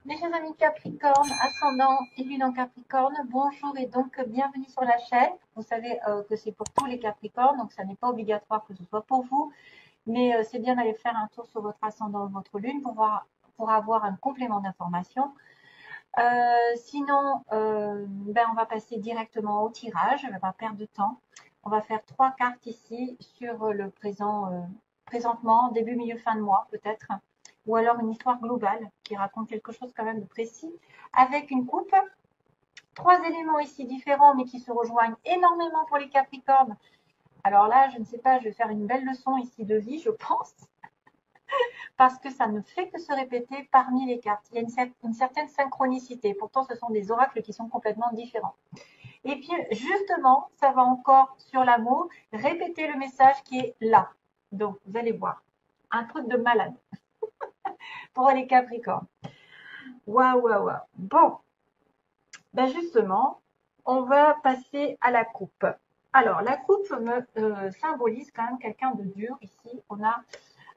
Mes chers amis Capricorne, ascendant et lune en Capricorne, bonjour et donc bienvenue sur la chaîne. Vous savez que c'est pour tous les Capricornes, donc ça n'est pas obligatoire que ce soit pour vous, mais c'est bien d'aller faire un tour sur votre ascendant ou votre lune pour avoir un complément d'information. Sinon, on va passer directement au tirage, on va pas perdre de temps. On va faire 3 cartes ici sur le présentement, début, milieu, fin de mois peut-être, ou alors une histoire globale qui raconte quelque chose quand même de précis, avec une coupe. 3 éléments ici différents, mais qui se rejoignent énormément pour les Capricornes. Alors là, je ne sais pas, je vais faire une belle leçon ici de vie, je pense, parce que ça ne fait que se répéter parmi les cartes. Il y a une certaine synchronicité. Pourtant, ce sont des oracles qui sont complètement différents. Et puis, justement, ça va encore sur l'amour, répéter le message qui est là. Donc, vous allez voir, un truc de malade pour les Capricornes. Waouh, waouh, waouh. Bon, justement, on va passer à la coupe. Alors, la coupe me symbolise quand même quelqu'un de dur. Ici, on a...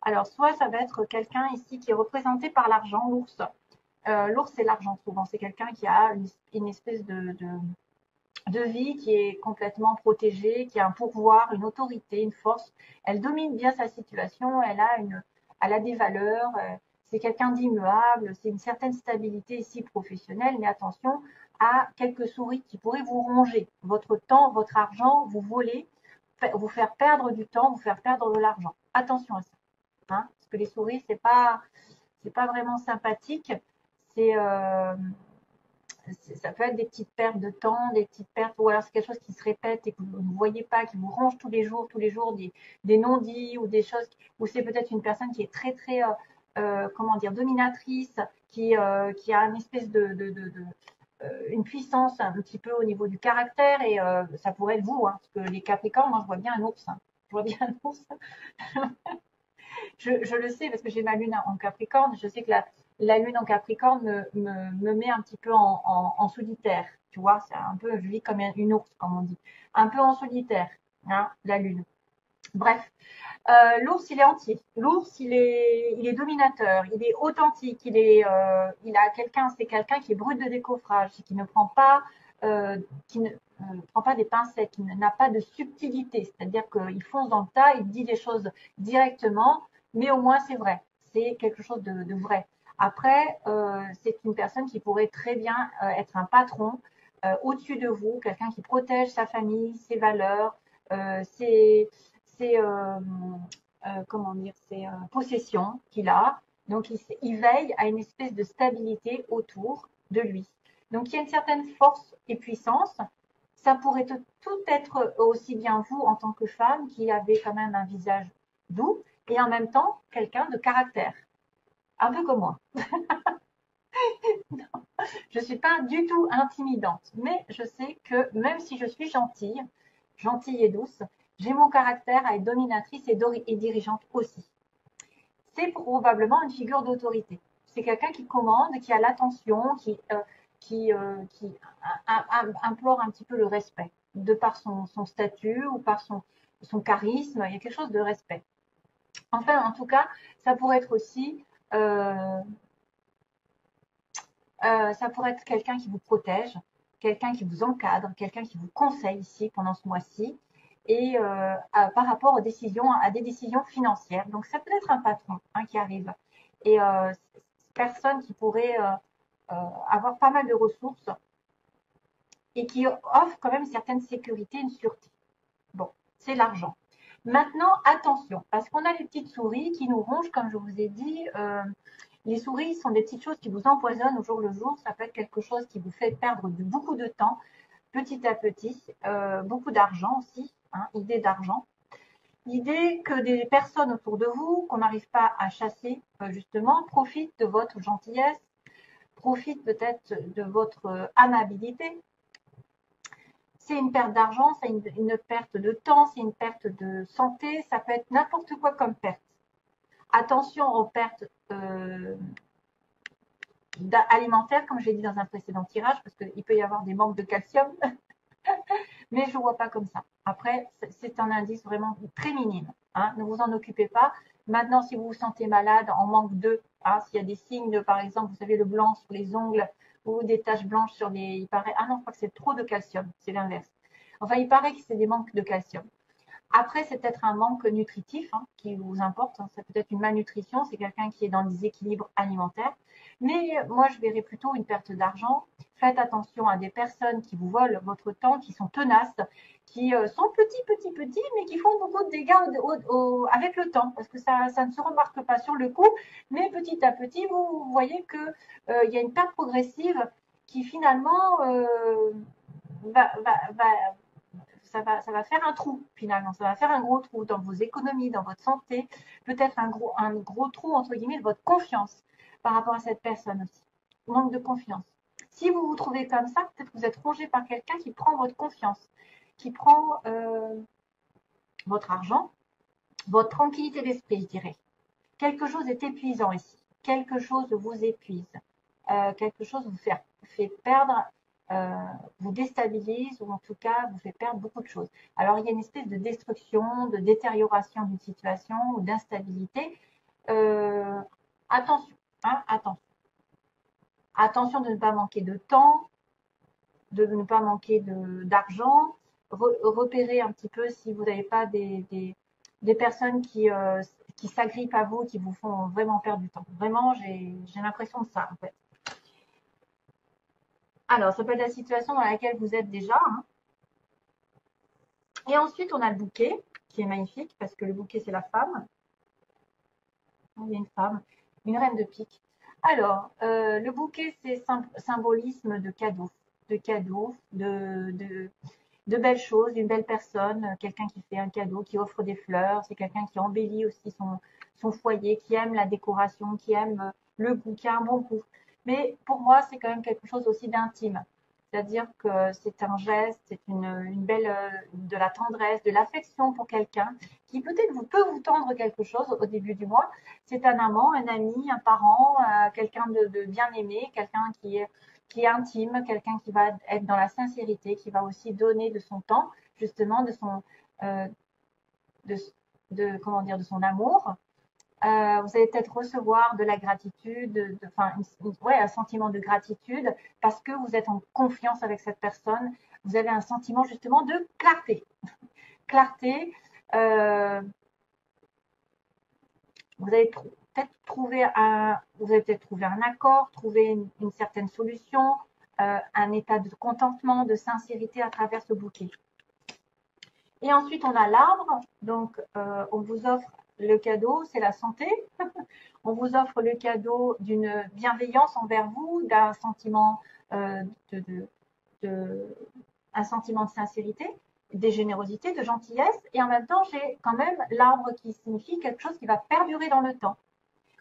Alors, soit ça va être quelqu'un ici qui est représenté par l'argent, l'ours. L'ours, c'est l'argent souvent. C'est quelqu'un qui a une espèce de vie qui est complètement protégée, qui a un pouvoir, une autorité, une force. Elle domine bien sa situation, elle a des valeurs, c'est quelqu'un d'immuable, c'est une certaine stabilité ici professionnelle, mais attention à quelques souris qui pourraient vous ronger votre temps, votre argent, vous voler, vous faire perdre du temps, vous faire perdre de l'argent. Attention à ça, hein, parce que les souris, c'est pas vraiment sympathique. C'est ça peut être des petites pertes de temps, des petites pertes, ou alors c'est quelque chose qui se répète et que vous ne voyez pas, qui vous ronge tous les jours des non-dits ou des choses, ou c'est peut-être une personne qui est très, très, comment dire, dominatrice, qui a une espèce une puissance un petit peu au niveau du caractère, et ça pourrait être vous, hein, parce que les Capricornes, moi je vois bien un ours, hein. Je vois bien un ours. Je le sais parce que j'ai ma lune en Capricorne. Je sais que la lune en Capricorne me met un petit peu en solitaire. Tu vois, c'est un peu, je vis comme une ours, comme on dit. Un peu en solitaire, hein, la lune. Bref, l'ours, il est entier. L'ours, il est dominateur, il est authentique, il a quelqu'un, c'est quelqu'un qui est brut de décoffrage, qui ne prend pas, qui ne prend pas des pincettes, qui n'a pas de subtilité. C'est-à-dire qu'il fonce dans le tas, il dit les choses directement, mais au moins c'est vrai. C'est quelque chose de vrai. Après, c'est une personne qui pourrait très bien être un patron au-dessus de vous, quelqu'un qui protège sa famille, ses valeurs, ses, comment dire, ses possessions qu'il a. Donc, il veille à une espèce de stabilité autour de lui. Donc, il y a une certaine force et puissance. Ça pourrait tout être aussi bien vous en tant que femme qui avez quand même un visage doux et en même temps quelqu'un de caractère, un peu comme moi. Je ne suis pas du tout intimidante, mais je sais que même si je suis gentille, gentille et douce, j'ai mon caractère à être dominatrice et dirigeante aussi. C'est probablement une figure d'autorité. C'est quelqu'un qui commande, qui a l'attention, qui implore un petit peu le respect, de par son statut ou par son charisme. Il y a quelque chose de respect. Enfin, en tout cas, ça pourrait être aussi ça pourrait être quelqu'un qui vous protège, quelqu'un qui vous encadre, quelqu'un qui vous conseille ici pendant ce mois-ci, et par rapport aux décisions, à des décisions financières. Donc ça peut être un patron, hein, qui arrive, et personne qui pourrait avoir pas mal de ressources et qui offre quand même une certaine sécurité, une sûreté. Bon, c'est l'argent. Maintenant, attention, parce qu'on a les petites souris qui nous rongent, comme je vous ai dit. Les souris sont des petites choses qui vous empoisonnent au jour le jour. Ça peut être quelque chose qui vous fait perdre beaucoup de temps, petit à petit, beaucoup d'argent aussi, hein, idée d'argent. L'idée que des personnes autour de vous, qu'on n'arrive pas à chasser, justement, profitent de votre gentillesse, profitent peut-être de votre amabilité. C'est une perte d'argent, c'est une perte de temps, c'est une perte de santé, ça peut être n'importe quoi comme perte. Attention aux pertes alimentaires, comme j'ai dit dans un précédent tirage, parce qu'il peut y avoir des manques de calcium, mais je ne vois pas comme ça. Après, c'est un indice vraiment très minime, hein, ne vous en occupez pas. Maintenant, si vous vous sentez malade, en manque d'œufs, Ah, s'il y a des signes, par exemple, vous savez, le blanc sur les ongles ou des taches blanches sur les... Il paraît... Ah non, je crois que c'est trop de calcium, c'est l'inverse. Enfin, il paraît que c'est des manques de calcium. Après, c'est peut-être un manque nutritif hein, qui vous importe. Hein. C'est peut-être une malnutrition. C'est quelqu'un qui est dans le déséquilibre alimentaire. Mais moi, je verrais plutôt une perte d'argent. Faites attention à des personnes qui vous volent votre temps, qui sont tenaces, qui sont petits, mais qui font beaucoup de dégâts avec le temps. Parce que ça ne se remarque pas sur le coup. Mais petit à petit, vous voyez qu'il y a une perte progressive qui finalement va ça va faire un trou finalement, ça va faire un gros trou dans vos économies, dans votre santé, peut-être un gros trou entre guillemets de votre confiance par rapport à cette personne aussi. Manque de confiance. Si vous vous trouvez comme ça, peut-être que vous êtes rongé par quelqu'un qui prend votre confiance, qui prend votre argent, votre tranquillité d'esprit, je dirais. Quelque chose est épuisant ici. Quelque chose vous épuise. Quelque chose vous fait perdre, vous déstabilise ou en tout cas vous fait perdre beaucoup de choses. Alors il y a une espèce de destruction, de détérioration d'une situation ou d'instabilité. Attention, hein, attention. Attention de ne pas manquer de temps, de ne pas manquer d'argent. Repérez un petit peu si vous n'avez pas des personnes qui s'agrippent à vous, qui vous font vraiment perdre du temps. Vraiment, j'ai l'impression de ça en fait. Alors, ça peut être la situation dans laquelle vous êtes déjà. Hein. Et ensuite, on a le bouquet, qui est magnifique, parce que le bouquet, c'est la femme. Il y a une femme, une reine de pique. Alors, le bouquet, c'est symbolisme de cadeaux, de belles choses, d'une belle personne, quelqu'un qui fait un cadeau, qui offre des fleurs, c'est quelqu'un qui embellit aussi son foyer, qui aime la décoration, qui aime le goût, qui a un bon goût. Mais pour moi, c'est quand même quelque chose aussi d'intime. C'est-à-dire que c'est un geste, c'est une belle, de la tendresse, de l'affection pour quelqu'un qui peut-être peut vous tendre quelque chose au début du mois. C'est un amant, un ami, un parent, quelqu'un de bien aimé, quelqu'un qui est intime, quelqu'un qui va être dans la sincérité, qui va aussi donner de son temps, justement, euh, de, comment dire, de son amour. Vous allez peut-être recevoir de la gratitude, enfin, ouais, un sentiment de gratitude parce que vous êtes en confiance avec cette personne. Vous avez un sentiment justement de clarté. Clarté. Euh, vous allez peut-être trouver un accord, trouver une certaine solution, un état de contentement, de sincérité à travers ce bouquet. Et ensuite, on a l'arbre. Donc, on vous offre le cadeau, c'est la santé. On vous offre le cadeau d'une bienveillance envers vous, d'un sentiment, un sentiment de sincérité, des générosités, de gentillesse. Et en même temps, j'ai quand même l'arbre qui signifie quelque chose qui va perdurer dans le temps.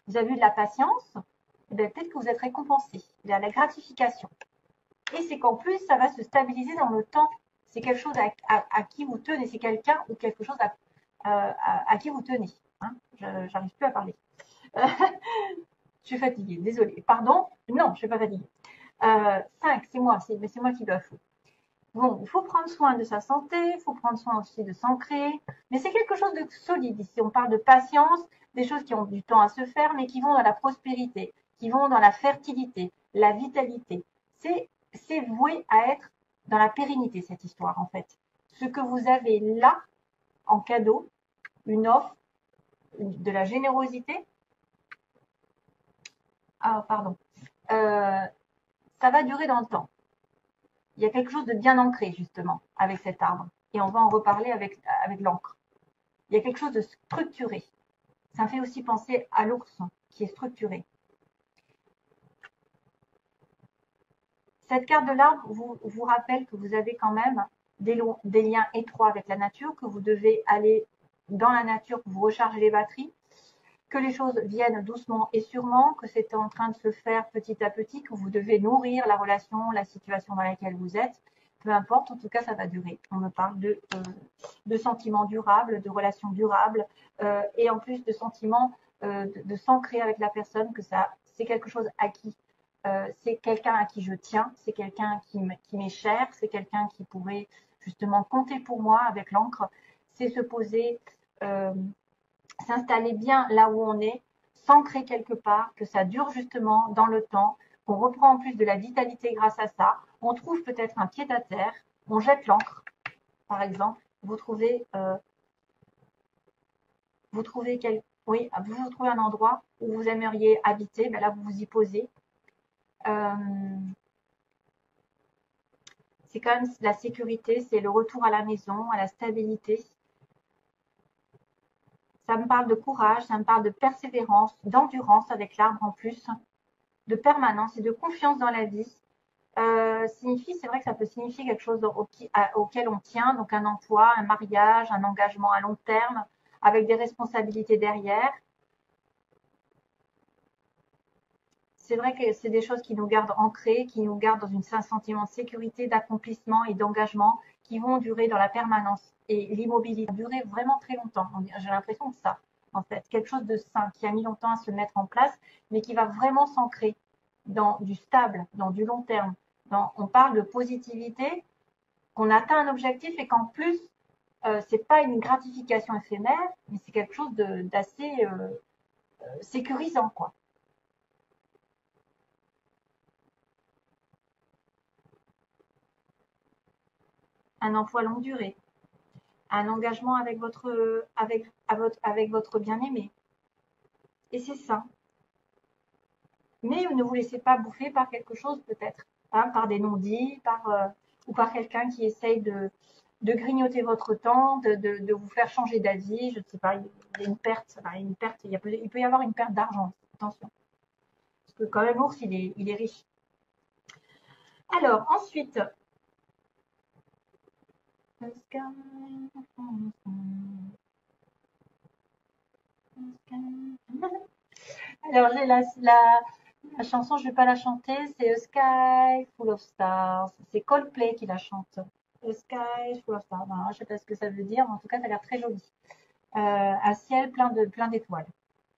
Vous avez eu de la patience, peut-être que vous êtes récompensé. Il y a la gratification. Et c'est qu'en plus, ça va se stabiliser dans le temps. C'est quelque chose à qui vous tenez. C'est quelqu'un ou quelque chose à qui vous tenez. Hein, j'arrive plus à parler. Je suis fatiguée, désolée. Pardon? Non, je ne suis pas fatiguée. 5, c'est moi qui dois fou. Bon, il faut prendre soin de sa santé, il faut prendre soin aussi de s'ancrer, mais c'est quelque chose de solide ici. On parle de patience, des choses qui ont du temps à se faire, mais qui vont dans la prospérité, qui vont dans la fertilité, la vitalité. C'est voué à être dans la pérennité, cette histoire, en fait. Ce que vous avez là, en cadeau, une offre, de la générosité, ah, pardon, ça va durer dans le temps. Il y a quelque chose de bien ancré, justement, avec cet arbre. Et on va en reparler avec l'encre. Il y a quelque chose de structuré. Ça me fait aussi penser à l'ours, qui est structuré. Cette carte de l'arbre vous rappelle que vous avez quand même des liens étroits avec la nature, que vous devez aller dans la nature pour vous recharger les batteries, que les choses viennent doucement et sûrement, que c'est en train de se faire petit à petit, que vous devez nourrir la relation, la situation dans laquelle vous êtes. Peu importe, en tout cas, ça va durer. On me parle de sentiments durables, de relations durables, et en plus de sentiments de s'ancrer avec la personne, que ça, c'est quelque chose à qui, c'est quelqu'un à qui je tiens, c'est quelqu'un qui m'est cher, c'est quelqu'un qui pourrait justement compter pour moi avec l'encre, c'est se poser, s'installer bien là où on est, s'ancrer quelque part, que ça dure justement dans le temps, qu'on reprend en plus de la vitalité grâce à ça. On trouve peut-être un pied-à-terre, on jette l'ancre, par exemple. Vous trouvez oui, vous trouvez un endroit où vous aimeriez habiter, ben là vous vous y posez. C'est quand même la sécurité, c'est le retour à la maison, à la stabilité. Ça me parle de courage, ça me parle de persévérance, d'endurance avec l'arbre en plus, de permanence et de confiance dans la vie. C'est vrai que ça peut signifier quelque chose auquel on tient, donc un emploi, un mariage, un engagement à long terme, avec des responsabilités derrière. C'est vrai que c'est des choses qui nous gardent ancrés, qui nous gardent dans un sentiment de sécurité, d'accomplissement et d'engagement qui vont durer dans la permanence et l'immobilité. Durer vraiment très longtemps. J'ai l'impression de ça, en fait. Quelque chose de sain qui a mis longtemps à se mettre en place, mais qui va vraiment s'ancrer dans du stable, dans du long terme. On parle de positivité, qu'on atteint un objectif et qu'en plus, c'est pas une gratification éphémère, mais c'est quelque chose d'assez sécurisant, quoi. Un emploi longue durée, un engagement avec votre bien-aimé. Et c'est ça. Mais ne vous laissez pas bouffer par quelque chose peut-être, hein, par des non-dits, ou par quelqu'un qui essaye de grignoter votre temps, de vous faire changer d'avis. Je ne sais pas, il y a une perte, il peut y avoir une perte d'argent. Attention, parce que quand même l'ours, il est riche. Alors ensuite, alors j'ai la chanson, je ne vais pas la chanter, c'est A Sky Full of Stars. C'est Coldplay qui la chante. A Sky Full of Stars. Ben, je ne sais pas ce que ça veut dire, mais en tout cas, ça a l'air très joli. Un ciel plein d'étoiles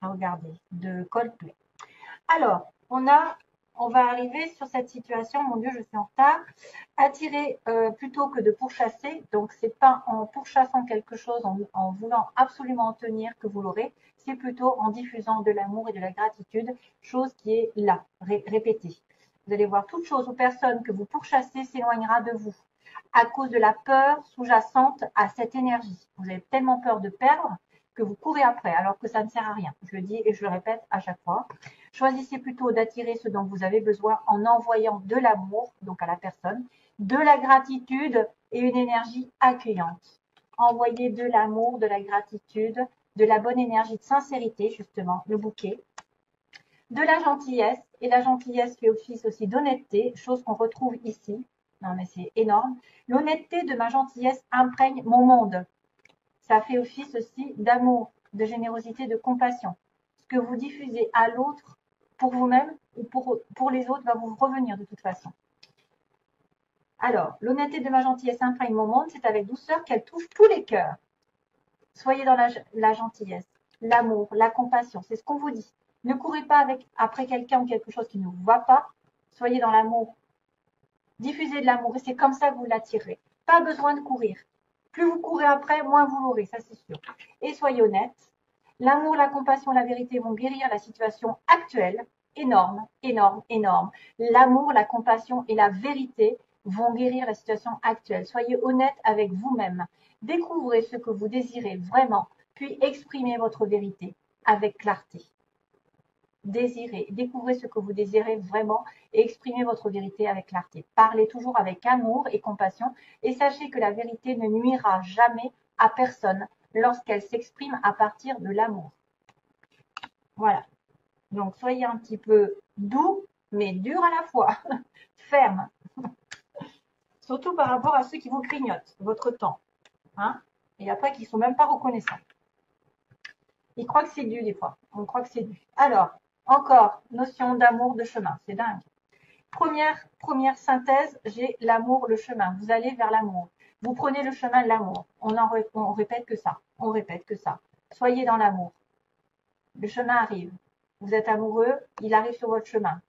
à regarder, de Coldplay. Alors, on va arriver sur cette situation, mon Dieu, je suis en retard. Attirer plutôt que de pourchasser, donc c'est pas en pourchassant quelque chose, en voulant absolument en tenir que vous l'aurez, c'est plutôt en diffusant de l'amour et de la gratitude, chose qui est là, répétée. Vous allez voir, toute chose ou personne que vous pourchassez s'éloignera de vous à cause de la peur sous-jacente à cette énergie. Vous avez tellement peur de perdre que vous courez après, alors que ça ne sert à rien. Je le dis et je le répète à chaque fois. Choisissez plutôt d'attirer ce dont vous avez besoin en envoyant de l'amour, donc à la personne, de la gratitude et une énergie accueillante. Envoyez de l'amour, de la gratitude, de la bonne énergie de sincérité, justement, le bouquet, de la gentillesse, et la gentillesse fait office aussi d'honnêteté, chose qu'on retrouve ici. Non mais c'est énorme. L'honnêteté de ma gentillesse imprègne mon monde. Ça fait office aussi d'amour, de générosité, de compassion. Ce que vous diffusez à l'autre, pour vous-même ou pour les autres, va vous revenir de toute façon. Alors, l'honnêteté de ma gentillesse imprègne mon monde, c'est avec douceur qu'elle touche tous les cœurs. Soyez dans la gentillesse, l'amour, la compassion, c'est ce qu'on vous dit. Ne courez pas après quelqu'un ou quelque chose qui ne vous va pas. Soyez dans l'amour. Diffusez de l'amour et c'est comme ça que vous l'attirez. Pas besoin de courir. Plus vous courez après, moins vous l'aurez, ça c'est sûr. Et soyez honnête. L'amour, la compassion, la vérité vont guérir la situation actuelle. Énorme, énorme, énorme. L'amour, la compassion et la vérité vont guérir la situation actuelle. Soyez honnête avec vous-même. Découvrez ce que vous désirez vraiment, puis exprimez votre vérité avec clarté. Désirez, découvrez ce que vous désirez vraiment et exprimez votre vérité avec clarté. Parlez toujours avec amour et compassion et sachez que la vérité ne nuira jamais à personne lorsqu'elle s'exprime à partir de l'amour. Voilà. Donc soyez un petit peu doux, mais dur à la fois, ferme. Surtout par rapport à ceux qui vous grignotent votre temps. Hein, et après qui ne sont même pas reconnaissants. Ils croient que c'est dû des fois. On croit que c'est dû. Alors, encore, notion d'amour, de chemin. C'est dingue. Première synthèse, j'ai l'amour, le chemin. Vous allez vers l'amour. Vous prenez le chemin de l'amour. On répète que ça. On répète que ça. Soyez dans l'amour. Le chemin arrive. Vous êtes amoureux, il arrive sur votre chemin.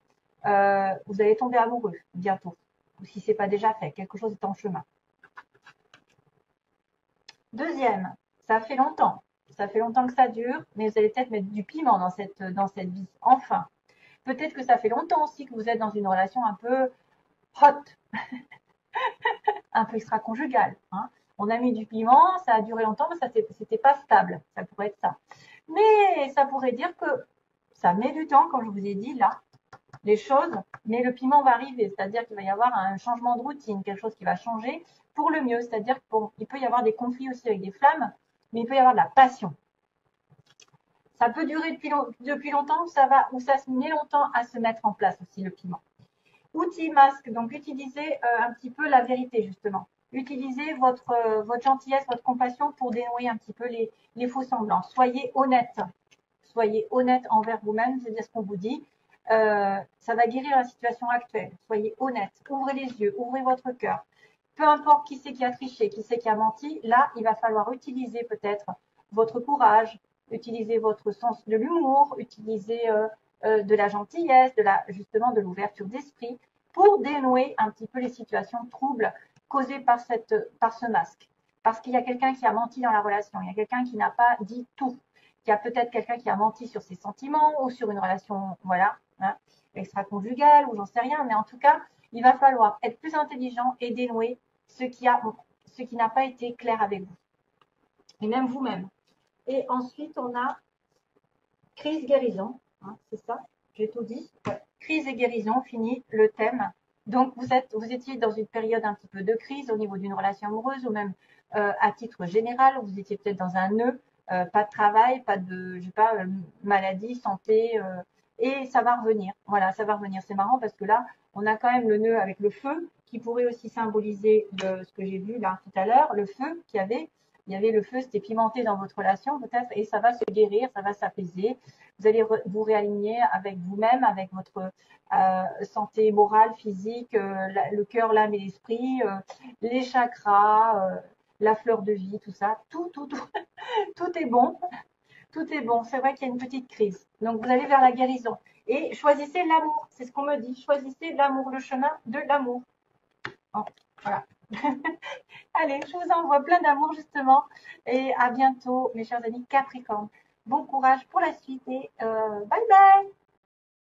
Vous allez tomber amoureux bientôt. Ou si ce n'est pas déjà fait, quelque chose est en chemin. Deuxième, ça fait longtemps. Ça fait longtemps que ça dure, mais vous allez peut-être mettre du piment dans cette vie. Enfin, peut-être que ça fait longtemps aussi que vous êtes dans une relation un peu hot, un peu extra-conjugale. Hein. On a mis du piment, ça a duré longtemps, mais ça c'était pas stable. Ça pourrait être ça. Mais ça pourrait dire que ça met du temps, comme je vous ai dit là, les choses, mais le piment va arriver. C'est-à-dire qu'il va y avoir un changement de routine, quelque chose qui va changer pour le mieux. C'est-à-dire qu'il peut y avoir des conflits aussi avec des flammes, mais il peut y avoir de la passion. Ça peut durer depuis longtemps ou ça se met longtemps à se mettre en place aussi, le piment. Outil masque, donc utilisez un petit peu la vérité justement. Utilisez votre gentillesse, votre compassion pour dénouer un petit peu les faux semblants. Soyez honnête. Soyez honnête envers vous-même, c'est-à-dire ce qu'on vous dit. Ça va guérir la situation actuelle. Soyez honnête. Ouvrez les yeux, ouvrez votre cœur. Peu importe qui c'est qui a triché, qui c'est qui a menti, là, il va falloir utiliser peut-être votre courage, utiliser votre sens de l'humour, utiliser de la gentillesse, justement de l'ouverture d'esprit pour dénouer un petit peu les situations troubles causées par ce masque. Parce qu'il y a quelqu'un qui a menti dans la relation, il y a quelqu'un qui n'a pas dit tout, il y a peut-être quelqu'un qui a menti sur ses sentiments ou sur une relation, voilà, hein, extra-conjugale ou j'en sais rien, mais en tout cas, il va falloir être plus intelligent et dénouer ce qui n'a pas été clair avec vous. Et même vous-même. Et ensuite, on a crise guérison, hein, c'est ça, j'ai tout dit. Ouais. Crise et guérison, fini le thème. Donc, vous étiez dans une période un petit peu de crise au niveau d'une relation amoureuse ou même à titre général, vous étiez peut-être dans un nœud, pas de travail, pas de, je sais pas, maladie, santé, et ça va revenir. Voilà, ça va revenir. C'est marrant parce que là, on a quand même le nœud avec le feu qui pourrait aussi symboliser ce que j'ai vu là tout à l'heure, le feu qu'il y avait. Il y avait le feu, c'était pimenté dans votre relation peut-être, et ça va se guérir, ça va s'apaiser. Vous allez vous réaligner avec vous-même, avec votre santé morale, physique, le cœur, l'âme et l'esprit, les chakras, la fleur de vie, tout ça. Tout tout est bon. Tout est bon. C'est vrai qu'il y a une petite crise. Donc, vous allez vers la guérison. Et choisissez l'amour. C'est ce qu'on me dit. Choisissez l'amour, le chemin de l'amour. Oh, voilà. Allez, je vous envoie plein d'amour justement. Et à bientôt, mes chers amis Capricorne. Bon courage pour la suite et bye bye.